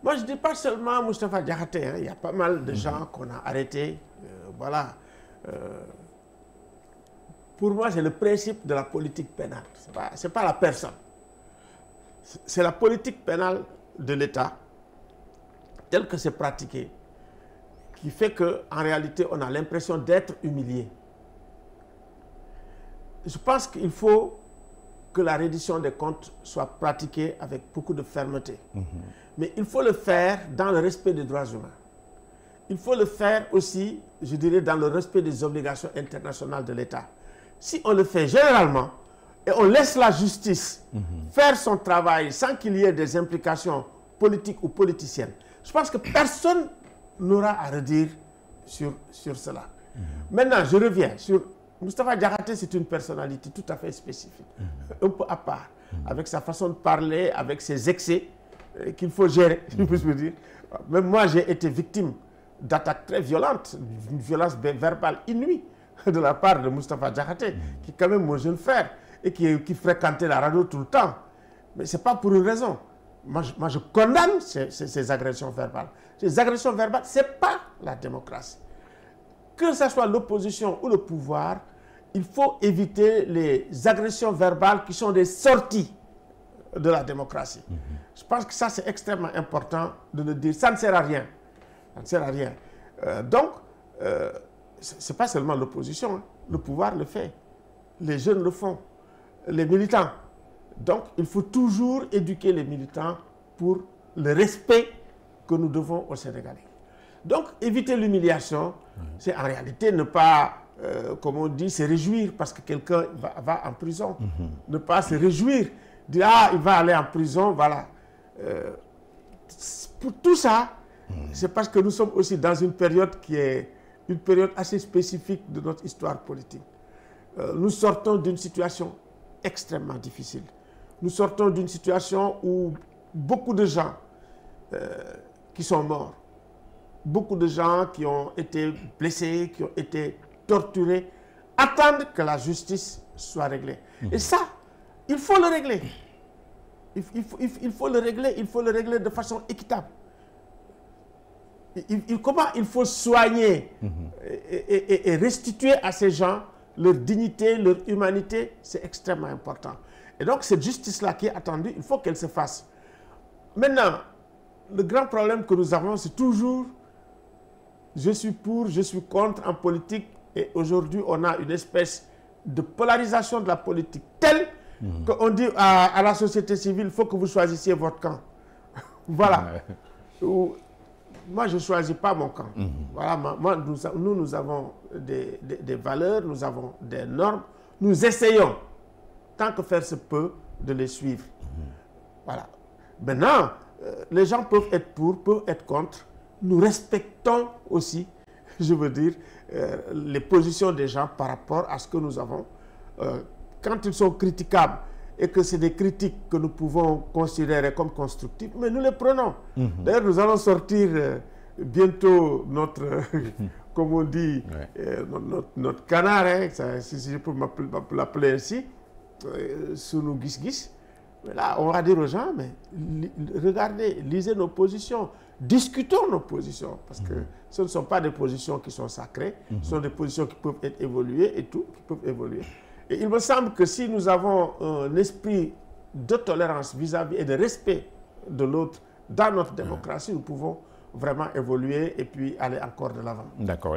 Moi, je ne dis pas seulement Moustapha Diakhaté, hein. Il y a pas mal de gens qu'on a arrêtés. Voilà. Pour moi, c'est le principe de la politique pénale. C'est pas la personne. C'est la politique pénale de l'État, telle que c'est pratiqué, qui fait qu'en réalité, on a l'impression d'être humilié. Je pense qu'il faut que la reddition des comptes soit pratiquée avec beaucoup de fermeté. Mais il faut le faire dans le respect des droits humains. Il faut le faire aussi, je dirais, dans le respect des obligations internationales de l'État. Si on le fait généralement, et on laisse la justice faire son travail sans qu'il y ait des implications politiques ou politiciennes, je pense que personne n'aura à redire sur cela. Maintenant, je reviens sur Moustapha Diakhaté, c'est une personnalité tout à fait spécifique, un peu à part, avec sa façon de parler, avec ses excès qu'il faut gérer, je peux me dire. Même moi, j'ai été victime d'attaques très violentes, une violence verbale inouïe de la part de Moustapha Diakhaté, qui est quand même mon jeune frère et qui fréquentait la radio tout le temps. Mais ce n'est pas pour une raison. Moi, je condamne ces agressions verbales. Ces agressions verbales, ce n'est pas la démocratie. Que ce soit l'opposition ou le pouvoir, il faut éviter les agressions verbales qui sont des sorties de la démocratie. Je pense que ça, c'est extrêmement important de le dire. Ça ne sert à rien. Ça ne sert à rien. Ce n'est pas seulement l'opposition. Hein. Le pouvoir le fait. Les jeunes le font. Les militants. Donc, il faut toujours éduquer les militants pour le respect que nous devons aux Sénégalais. Donc, éviter l'humiliation, c'est en réalité ne pas, comme on dit, se réjouir parce que quelqu'un va en prison. Ne pas se réjouir, dire « Ah, il va aller en prison, voilà. » Pour tout ça, c'est parce que nous sommes aussi dans une période qui est une période assez spécifique de notre histoire politique. Nous sortons d'une situation extrêmement difficile. Nous sortons d'une situation où beaucoup de gens qui sont morts, beaucoup de gens qui ont été blessés, qui ont été torturés, attendent que la justice soit réglée. Et ça, il faut le régler. Il faut le régler de façon équitable. Comment il faut soigner et restituer à ces gens leur dignité, leur humanité, c'est extrêmement important. Et donc, cette justice-là qui est attendue, il faut qu'elle se fasse. Maintenant, le grand problème que nous avons, c'est toujours je suis pour, je suis contre en politique. Et aujourd'hui, on a une espèce de polarisation de la politique telle qu'on dit à la société civile, il faut que vous choisissiez votre camp. Voilà. Moi, je ne choisis pas mon camp. Voilà, nous avons des valeurs, nous avons des normes. Nous essayons, tant que faire se peut, de les suivre. Voilà. Maintenant, les gens peuvent être pour, peuvent être contre. Nous respectons aussi, je veux dire, les positions des gens par rapport à ce que nous avons. Quand ils sont critiquables et que c'est des critiques que nous pouvons considérer comme constructives, mais nous les prenons. D'ailleurs, nous allons sortir bientôt notre, comme on dit, notre canard, hein, si je peux l'appeler ainsi, sous nos guis-guis. Mais là, on va dire aux gens, mais regardez, lisez nos positions, discutons nos positions, parce que ce ne sont pas des positions qui sont sacrées, ce sont des positions qui peuvent être évoluées et tout, qui peuvent évoluer. Et il me semble que si nous avons un esprit de tolérance vis-à-vis et de respect de l'autre dans notre démocratie, nous pouvons vraiment évoluer et puis aller encore de l'avant. D'accord.